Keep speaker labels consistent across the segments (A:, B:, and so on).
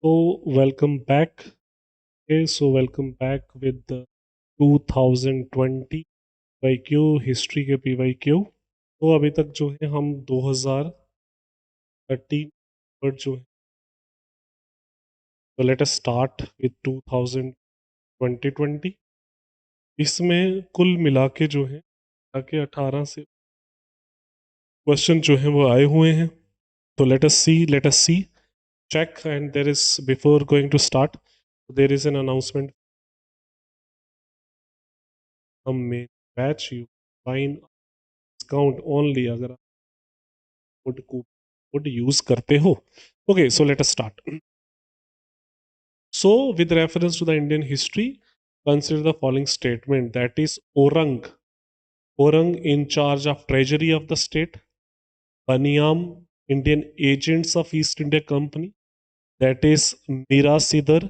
A: So welcome back. Okay, so welcome back with the 2020 PYQ history के PYQ। तो अभी तक जो है हम 2013 पर जो है, तो लेट अस स्टार्ट विद 2020। इसमें कुल मिला के जो है आके 18 से क्वेश्चन जो है वो आए हुए हैं। तो let us see check, and there is, before going to start, there is an announcement from main batch. You find discount only अगर आप कोड यूज करते हो। Okay, so let us start. So with reference to the Indian history, consider the following statement, that is Orang in charge of treasury of the state, Baniyam Indian agents of East India Company, that is Mira Sidar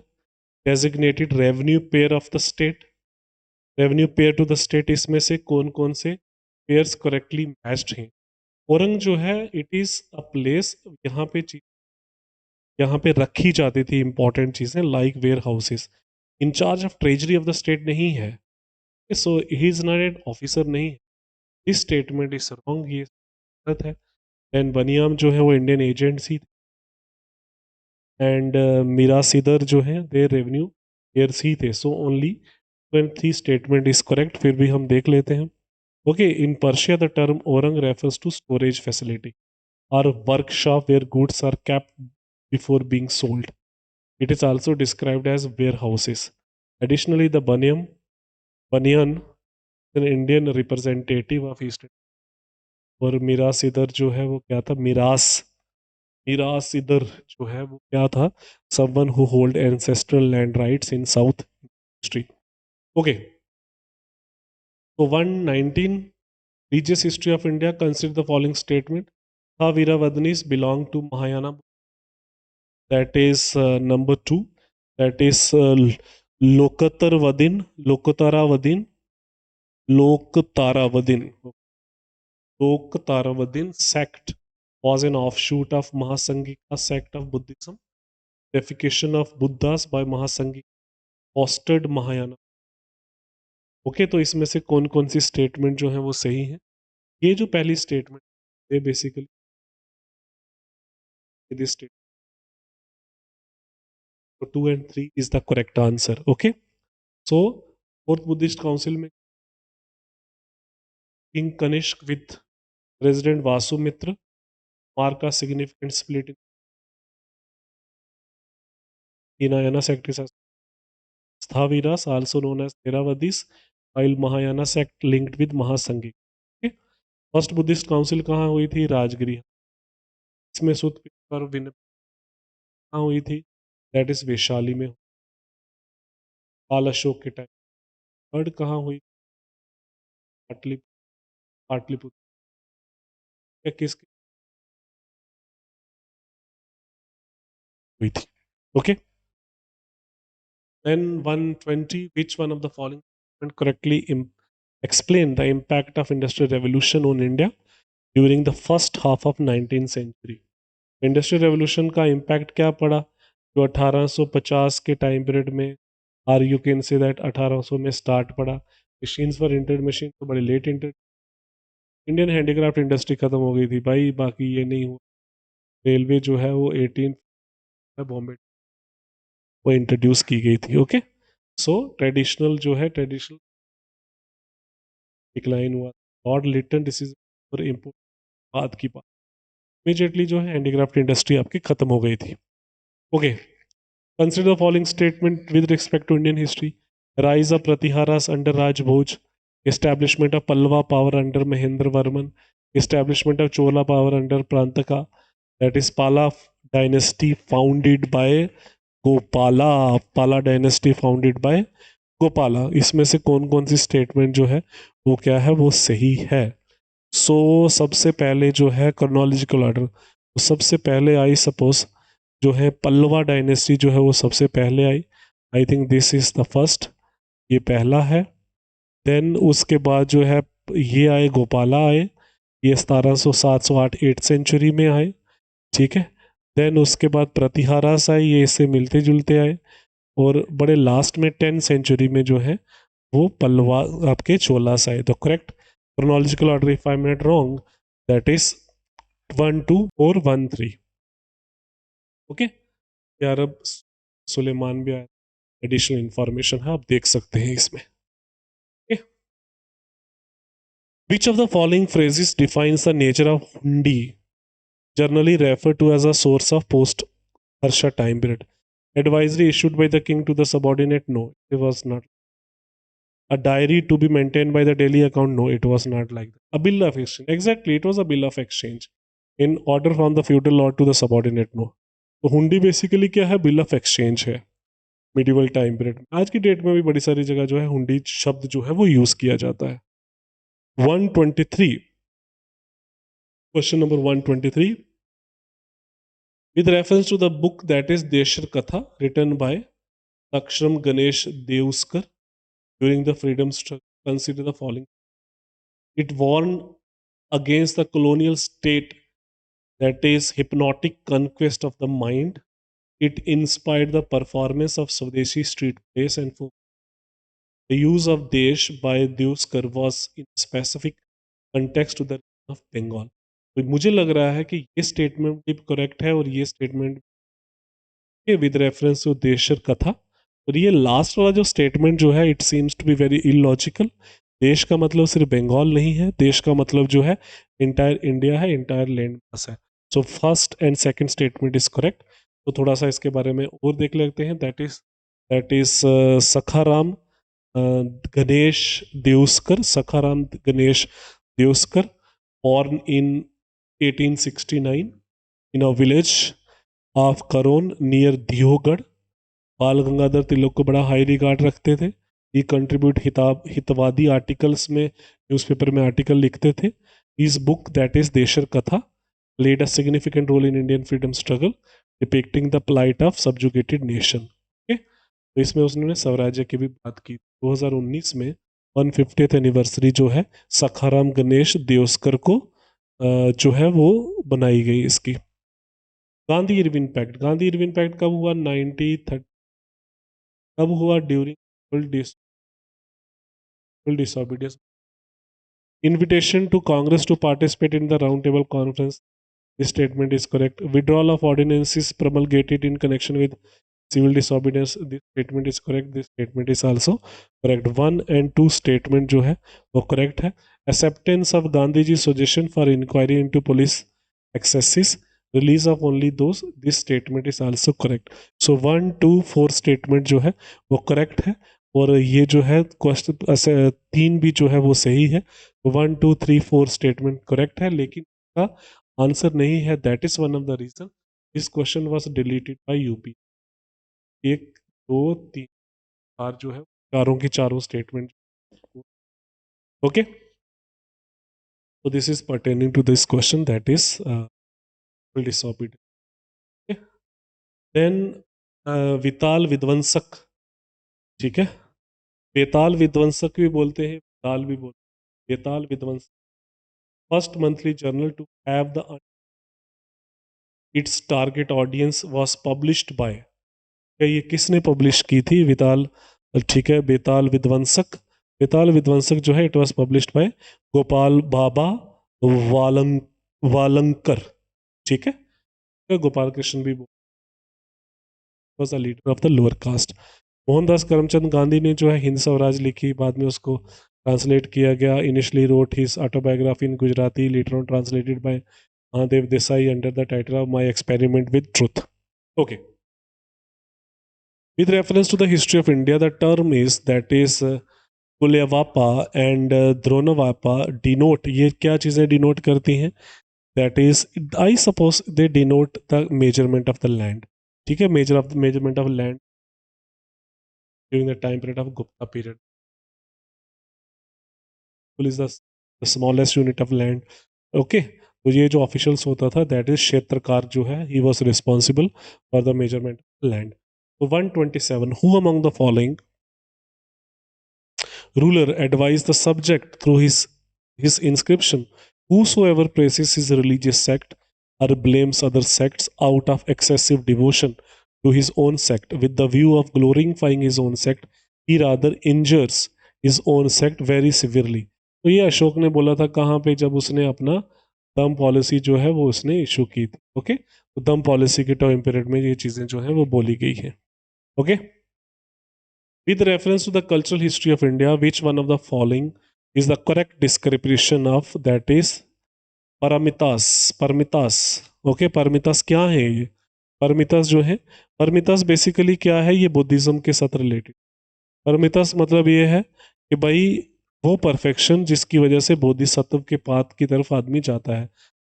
A: designated revenue payer of the state, revenue payer to the state. इसमें से कौन कौन से pairs correctly matched हैं? औरंग जो है it is a place, यहाँ पे रखी जाती थी इंपॉर्टेंट चीजें like warehouses. In charge of treasury of the state नहीं है, so he is not an officer, नहीं है। दिस स्टेटमेंट इज रॉन्ग, ये गलत है। एंड बनियाम जो है वो इंडियन एजेंट ही, एंड मीरा सिदर जो है दे रेवेन्यू पेयर्स ही थे। So only three statement is correct. फिर भी हम देख लेते हैं। Okay, in Persia, the term orang refers to storage facility or workshop where goods are kept before being sold. It is also described as warehouses. Additionally, the Banyan, an Indian representative of East India, और मिरास इधर जो है वो क्या था? मिरास मिरास इधर जो है वो क्या था? Someone who hold ancestral land rights in South history. Okay, so 119 religious history of India. Consider the following statement. The Veeravadanis belong to Mahayana. That is number 2. That is Lokatarvadin, Lokataravadin, Lokataravadin. Lokataravadin sect was an offshoot of Mahasangika sect of Buddhism. Deification of Buddhas by Mahasangika fostered Mahayana. Okay, तो इसमें से कौन कौन सी statement जो है वो सही है? ये जो पहली स्टेटमेंट है basically this statement, so 2 and 3 is the correct answer. Okay, so fourth Buddhist council में King Kanishk with President Vasumitra mark a significant split in Hinayana sect is Sthaviras, also known as Theravadis, while Mahayana sect linked with Mahasanghi. Okay? First Buddhist council कहाँ हुई थी? राजगिरी। इसमें सुत और विनय कहाँ हुई थी? दैट इज वैशाली में, पाल अशोक के टाइम। थर्ड कहाँ हुई? पाटली पाटलिपुत्र। किसकी हुई थी? Okay, then 120, which one of the following correctly explain the impact of industrial revolution on India during the first half of 19th century? Industrial revolution का इम्पैक्ट क्या पड़ा जो 1850 के टाइम पीरियड में, are you can say that 1800 में start पड़ा। Machines for inter machine तो बड़े late enter. Indian handicraft industry खत्म हो गई थी भाई, बाकी ये नहीं हुआ। रेलवे जो है वो 18 बॉम्बे वो इंट्रोड्यूस की गई थी। ओके, सो ट्रेडिशनल जो है ट्रेडिशनल डिक्लाइन हुआ। लॉर्ड लिटन डिसीजन और इम्पोर्ट बाद की बात, इमीडिएटली जो है हैंडीक्राफ्ट इंडस्ट्री आपकी खत्म हो गई थी। Okay, consider the following statement with respect to Indian history. Rise of Pratiharas under Rajbhoj, establishment of Pallava power under Mahendra Varman, establishment of Chola power under Parantaka, that is Pala dynasty founded by Gopala, Pala dynasty founded by Gopala. इसमें से कौन कौन सी statement जो है वो क्या है? वो सही है। सो सबसे पहले जो है क्रोनोलॉजिकल ऑर्डर, तो सबसे पहले आई सपोज जो है पल्लवा डायनेस्टी जो है वो सबसे पहले आई। I think this is the first, ये पहला है। देन उसके बाद जो है ये आए गोपाला आए, ये 1700 708 8th सेंचुरी में आए। ठीक है, देन उसके बाद प्रतिहारास आए, ये इससे मिलते जुलते आए, और बड़े लास्ट में 10th सेंचुरी में जो है वो पल्लवा आपके चोलास आए। The correct chronological order, if I am not wrong, that is 1 2 4 1 3। Okay यार, अब सुलेमान भी आया, एडिशनल इंफॉर्मेशन है, आप देख सकते हैं इसमें। Which of the following phrases defines the nature of हुंडी, generally referred to as a source of post Harsha time period? Advisory issued by the king to the subordinate? No, it was not. A diary to be maintained by the daily account? No, it was not like that. A bill of exchange? Exactly, it was a bill of exchange in order from the feudal lord to the subordinate? No. तो हुंडी basically क्या है? Bill of exchange है medieval time period में। आज की date में भी बड़ी सारी जगह जो है हुंडी शब्द जो है वो यूज किया जाता है। 123, question number 123, with reference to the book that is Deshar Katha, written by Akshram Ganesh Deuskar during the freedom struggle, consider the following. It warned against the colonial state, that is hypnotic conquest of the mind. It inspired the performance of Swadeshi street plays and folk. The use of Desh by Deuskar was in specific context to the region of Bengal. तो मुझे लग रहा है कि ये statement भी correct है और ये स्टेटमेंट विद रेफरेंस टू देशर कथा। और ये लास्ट वाला जो स्टेटमेंट जो है, it seems to be very illogical. देश का मतलब सिर्फ बंगाल नहीं है, देश का मतलब जो है इंटायर इंडिया है, इंटायर लैंड मास है। So first and second statement is correct. तो थोड़ा सा इसके बारे में और देख लेते हैं। That is Sakharam Ganesh Deuskar, Sakharam Ganesh Deuskar, born in 1869 in a village of Karon near दियोगढ़। बाल गंगाधर तिलक को बड़ा हाई रिगार्ड रखते थे। ये कंट्रीब्यूट हितवादी आर्टिकल्स में, न्यूज़पेपर में आर्टिकल लिखते थे। इस बुक दैट इज देशर कथा played a significant role in Indian freedom struggle, depicting the plight of subjugated nation. Okay? तो इसमें उसने स्वराज्य की भी बात की। 2019 में 150th एनिवर्सरी जो है सखाराम गणेश देओस्कर को जो है वो बनाई गई इसकी। Gandhi Irwin pact, Gandhi Irwin pact कब हुआ? 1930। कब हुआ? During full disobedience. Invitation to Congress to participate in the Roundtable Conference. This statement is correct. Withdrawal of ordinances promulgated in connection with civil disobedience. This statement is correct. This statement is also correct. 1 and 2 statement जो है वो correct है. Acceptance of Gandhi Ji's suggestion for inquiry into police excesses. Release of only those. This statement is also correct. So 1 2 4 statement जो है वो correct है, और ये जो है क्वेश्चन 3 भी जो है वो सही है। 1 2 3 4 स्टेटमेंट करेक्ट है, लेकिन इसका आंसर नहीं है। That is one of the reason this question was deleted by UP. 1 2 3 4 जो है चारों की चारों statement. Okay, so this is pertaining to this question, that is disobedience. Okay? Then विताल विध्वंसक, ठीक है, बेताल विध्वंसक भी बोलते हैं, बेताल भी बोलते हैं, Betal Vidhwansak. First monthly journal to have the its target audience was published by, ये किसने पब्लिश की थी? विताल, ठीक है, बेताल विध्वंसक। बेताल विध्वंसक जो है it was published by Gopal Baba Walangkar, ठीक है। गोपाल कृष्ण भी was a leader of the lower caste. Mohandas Karamchand Gandhi ने जो है हिंद स्वराज लिखी, बाद में उसको ट्रांसलेट किया गया। Initially road his autobiography in Gujarati, later on translated bye Mahadev Desai under the title of my experiment with truth. Okay, with reference to the history of India, the term is that is kulyavapa and dronavapa denote, ये क्या चीज़ें denote करती हैं? That is I suppose they denote the measurement of the land, ठीक है, measurement of land during the time period of Gupta period. Is the smallest unit of land. Okay, तो ये जो ऑफिशियल्स होता था दैट इज क्षेत्रकार जो है, he was responsible for the measurement of land. तो 127, who among the following ruler advised the subject through his inscription, whosoever praises his religious sect or blames other sects out of excessive devotion to his own sect. With the view of glorifying his own sect, he rather injures his own sect very severely. तो ये अशोक ने बोला था कहाँ पे, जब उसने अपना दम पॉलिसी जो है वो उसने इशू की थी. ओके, तो दम पॉलिसी के टाइम पीरियड में ये चीजें जो है वो बोली गई है. Okay, with reference to the cultural history of India, which one of the following is the correct description of that is paramitas. Paramitas. Okay, paramitas क्या है ये? परमितास जो है, परमितास बेसिकली क्या है, ये बुद्धिज्म के साथ रिलेटेड. परमितास मतलब ये है कि भाई वो परफेक्शन जिसकी वजह से बोधिसत्व के पाथ की तरफ आदमी जाता है.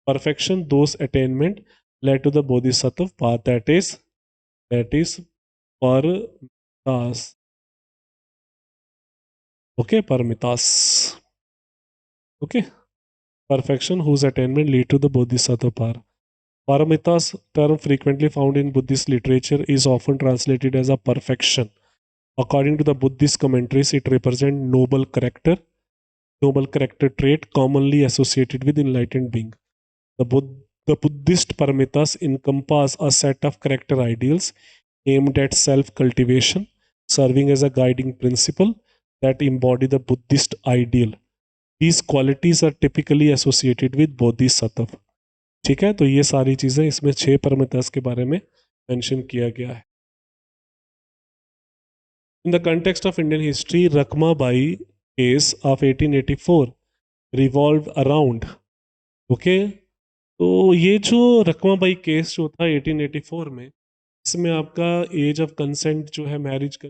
A: Perfection whose attainment led to the Bodhisattva path, that is paramitas. Okay, paramitas. Okay, perfection whose attainment lead to the bodhisattva path. Paramitas term frequently found in Buddhist literature is often translated as a perfection. According to the Buddhist commentaries, it represents noble character trait commonly associated with enlightened being. The Buddhist Paramitas encompass a set of character ideals aimed at self-cultivation, serving as a guiding principle that embody the Buddhist ideal. These qualities are typically associated with bodhisattva. ठीक है, तो ये सारी चीजें इसमें 6 परमितास के बारे में मेंशन किया गया है. In the context of Indian history, Rakhmabai case of 1884 revolve around. Okay, तो ये जो रकमाबाई केस जो था 1884 में, इसमें आपका एज ऑफ कंसेंट जो है मैरिज का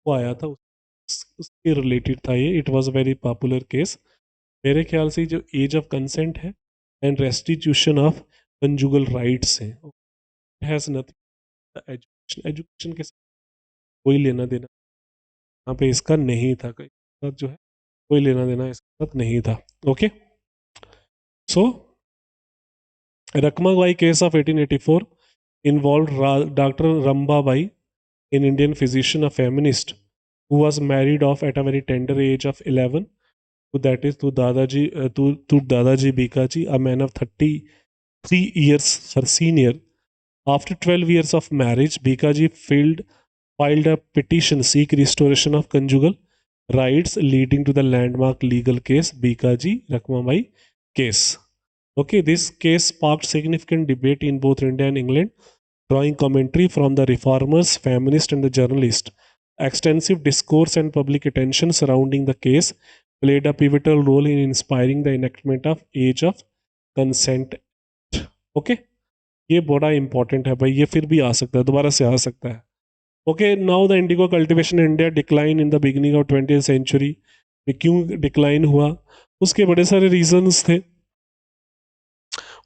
A: वो आया था, उसके रिलेटेड था ये. It was very popular case. मेरे ख्याल से जो एज ऑफ कंसेंट है and restitution of conjugal rights हैं, हैज नथिंग एजुकेशन, एजुकेशन के साथ कोई लेना देना यहाँ पे इसका नहीं था. साथ जो है कोई लेना देना इसके साथ नहीं था. Okay, so Rakhmabai case of 1884 involved Dr. Rambabai, an Indian physician, a feminist, who was married off at a very tender age of 11. So that is to Dadaji Bikaji, a man of 33 years her senior. After 12 years of marriage, Bikaji filed a petition seek restoration of conjugal rights, leading to the landmark legal case Bikaji Rakmabai case. Okay, this case sparked significant debate in both India and England, drawing commentary from the reformers, feminists, and the journalists. Extensive discourse and public attention surrounding the case played a pivotal role in inspiring the enactment of Age of Consent. Okay, ये बड़ा important है भाई, ये फिर भी आ सकता है, दोबारा से आ सकता है. Okay, now the indigo cultivation in India decline in the beginning of 20th century. क्यों डिक्लाइन हुआ? उसके बड़े सारे रीजंस थे.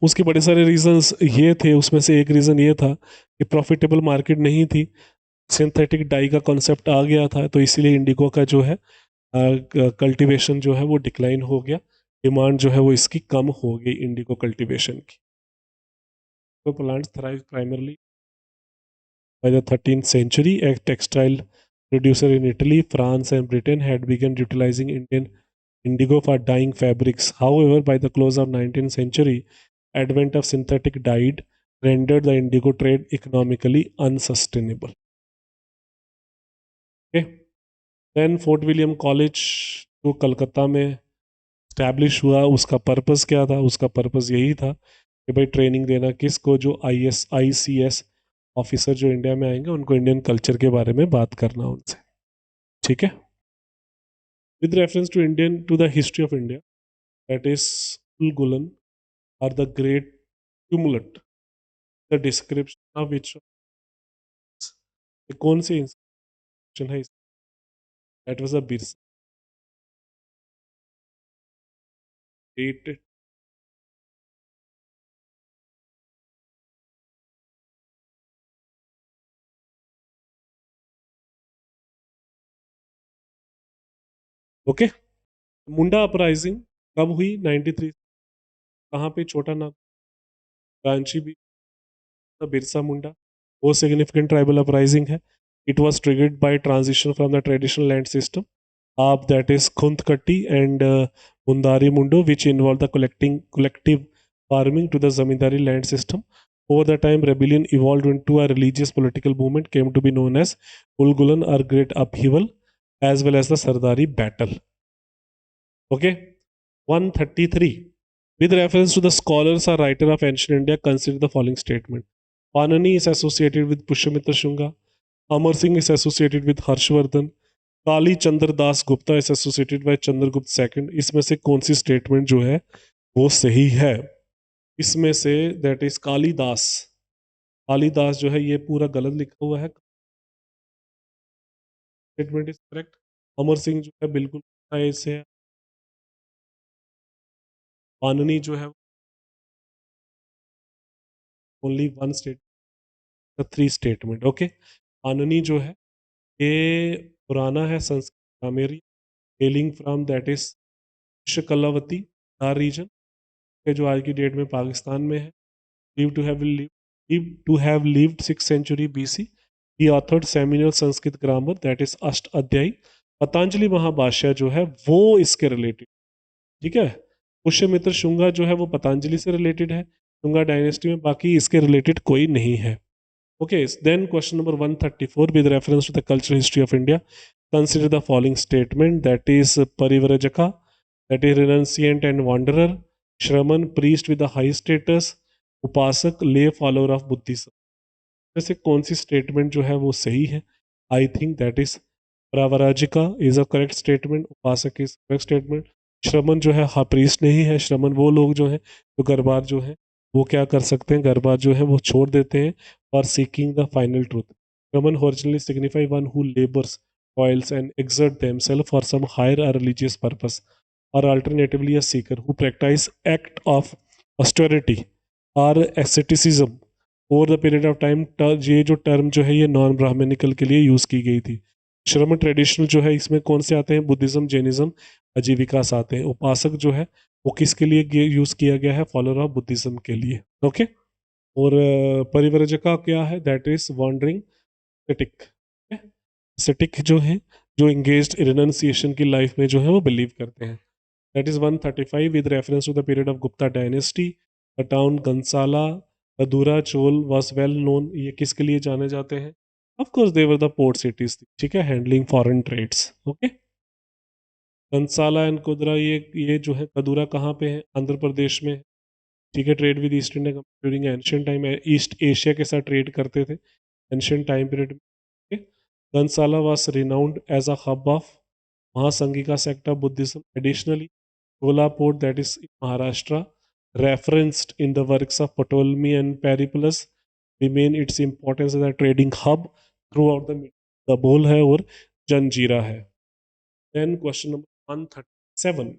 A: उसके बड़े सारे रीजंस ये थे, उसमें से एक रीजन ये था कि प्रॉफिटेबल मार्केट नहीं थी. सिंथेटिक डाई का कॉन्सेप्ट आ गया था, तो इसीलिए इंडिगो का जो है कल्टीवेशन जो है वो डिक्लाइन हो गया. डिमांड जो है वो इसकी कम हो गई इंडिगो कल्टीवेशन की. तो plants thrive primarily by the 13th century. A textile producer in Italy, France, and Britain had begun utilizing Indian indigo for dyeing fabrics. However, by the close of 19th century, advent of synthetic dye rendered the indigo trade economically unsustainable. Okay. Then Fort William College जो कलकत्ता में establish हुआ, उसका purpose क्या था? उसका purpose यही था कि भाई ट्रेनिंग देना किसको, जो ICS ऑफिसर जो इंडिया में आएंगे उनको इंडियन कल्चर के बारे में बात करना उनसे. ठीक है, with reference to the history of India, that is गुलन और the great tumult, the description of which, कौन सी इंस्क्रिप्शन है? That was a Birsa. Okay, Munda uprising कब हुई? 93. कहाँ पे? छोटा नाग, रांची भी, बिरसा मुंडा, वो सिग्निफिकेंट ट्राइबल अपराइजिंग है. It was triggered by transition from the traditional land system of that is Khuntkatti and Mundari Mundo, which involve the collective farming to the zamindari land system. Over the time, rebellion evolved into a religious political movement, came to be known as Ulgulan or Great Upheaval, as well as the Sardari battle. Okay, 133. With reference to the scholars or writer of ancient India, consider the following statement. Panani is associated with Pushyamitra Shunga. Amar Singh is associated with Harshvardhan. Kali Chandra Das Gupta is associated by Chandragupta second. इसमें से कौन सी statement जो है वो सही है? इसमें say that is Kalidas. Kalidas जो है ये पूरा गलत लिखा हुआ है. Statement is correct. Amar Singh जो है बिल्कुल है इसे. पाननी जो है only one state, three statement. Okay, Panini जो है ये पुराना है Sanskrit grammarian, hailing from that is कलावती धार रीजन के जो आज की डेट में पाकिस्तान में है. Believed to have lived 6th century BC. He authored seminal Sanskrit grammar that is अष्ट अध्यायी. पतंजलि महाभाष्य जो है वो इसके रिलेटेड. ठीक है, पुष्यमित्र शुंगा जो है वो पतंजलि से रिलेटेड है, शुंगा डायनेस्टी में. बाकी इसके रिलेटेड कोई नहीं है. Okay, then question number 134 with reference to the cultural history of India, consider the following statement. That is parivrajaka, that is renunciant and wanderer. Shramana, priest with the high status. Upasaka, lay follower of Buddhism. जैसे कौन सी statement जो है वो सही है? I think that is pravrajika is a correct statement. Upasaka is correct statement. Shramana जो है हाँ प्रीस्ट नहीं है. श्रमण वो लोग जो है जो गरबार जो है वो क्या कर सकते हैं, गरबार जो है वो छोड़ देते हैं for seeking the final truth. Shramana originally signify one who labours, toils and exert themselves for some higher or religious purpose, or alternatively a seeker who practice act of austerity और asceticism over the period of time. ये जो term जो है ये non Brahminical के लिए use की गई थी. श्रम ट्रेडिशनल जो है इसमें कौन से आते हैं? बुद्धिज्म, जैनिज्म, आजीविकास आते हैं. उपासक जो है वो किसके लिए यूज किया गया है? फॉलोअर ऑफ बुद्धिज्म के लिए. ओके, और परिव्रजका क्या है? That is wandering aesthetic. Aesthetic जो है जो एंगेज्ड रिनंसिएशन की लाइफ में जो है वो बिलीव करते हैं. That is 135 with reference to the period of Gupta dynasty. The town कंसाला कदूरा चोल वॉज वेल नोन. ये किसके लिए जाने जाते हैं? Of course they were the port cities. ठीक है, हैंडलिंग फॉरेन ट्रेड्स. ओके, कंसाला एंड कुदरा ये जो है कदूरा कहाँ पे है? आंध्र प्रदेश में. ठीक है, trade with east India during ancient time. East Asia के साथ ट्रेड करते थे एंशियंट टाइम पीरियड में. कंसाला was renowned as a hub of Mahasanghika sect of Buddhism. Additionally Kolhapur that is Maharashtra referenced in the works of Ptolemy and Peripulus remain its importance as a trading hub throughout the Middle. The बोल है और जंजीरा है. Then question number 137.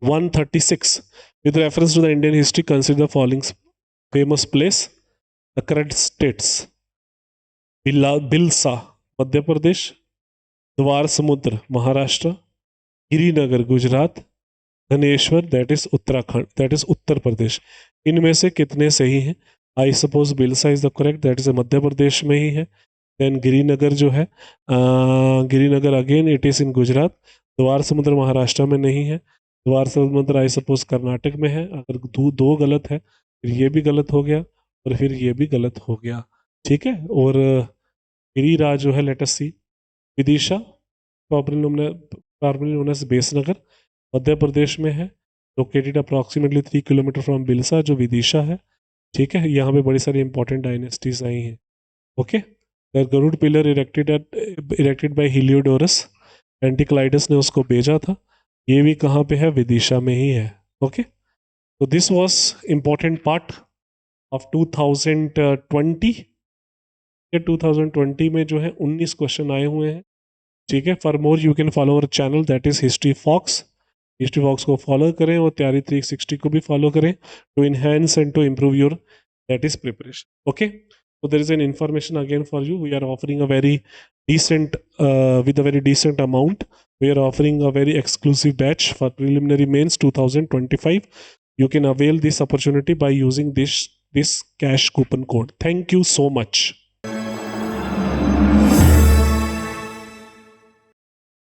A: 136 with reference to the Indian history, consider the following famous place. The correct states: Bilsa Madhya Pradesh, Dwarasamudra Maharashtra, Girinagar Gujarat, Dhaneshwar that is Uttarakhand, that is Uttar Pradesh. इनमें से कितने सही हैं? I suppose Bilsa is the correct, that is Madhya Pradesh में ही है. देन गिरिनगर जो है Girinagar again it is in Gujarat. Dwarasamudra Maharashtra में नहीं है. द्वार समुद्र आई सपोज कर्नाटक में है. अगर दो गलत है फिर ये भी गलत हो गया और फिर ये भी गलत हो गया. ठीक है, और गिरिराज जो है let us see. Vidisha properly known as Besnagar Madhya Pradesh में है. Located approximately 3 kilometre from Bilsa जो विदिशा है. ठीक है, यहाँ पे बड़ी सारी इंपॉर्टेंट डायनेस्टीज आई हैं. Okay, the Garuda pillar erected by Heliodorus. Antialcidas ने उसको भेजा था. ये भी कहाँ पे है? विदिशा में ही है. ओके, तो this was important part of 2020. 2020 में जो है 19 क्वेश्चन आए हुए हैं. ठीक है, for more you can follow our channel that is History Fox. History Fox को फॉलो करें और तैयारी 360 को भी फॉलो करें to enhance and to improve your that is preparation. Okay, so there is an information again for you. We are offering a very decent with a very decent amount. We are offering a very exclusive batch for preliminary mains 2025. You can avail this opportunity by using this cash coupon code. Thank you so much.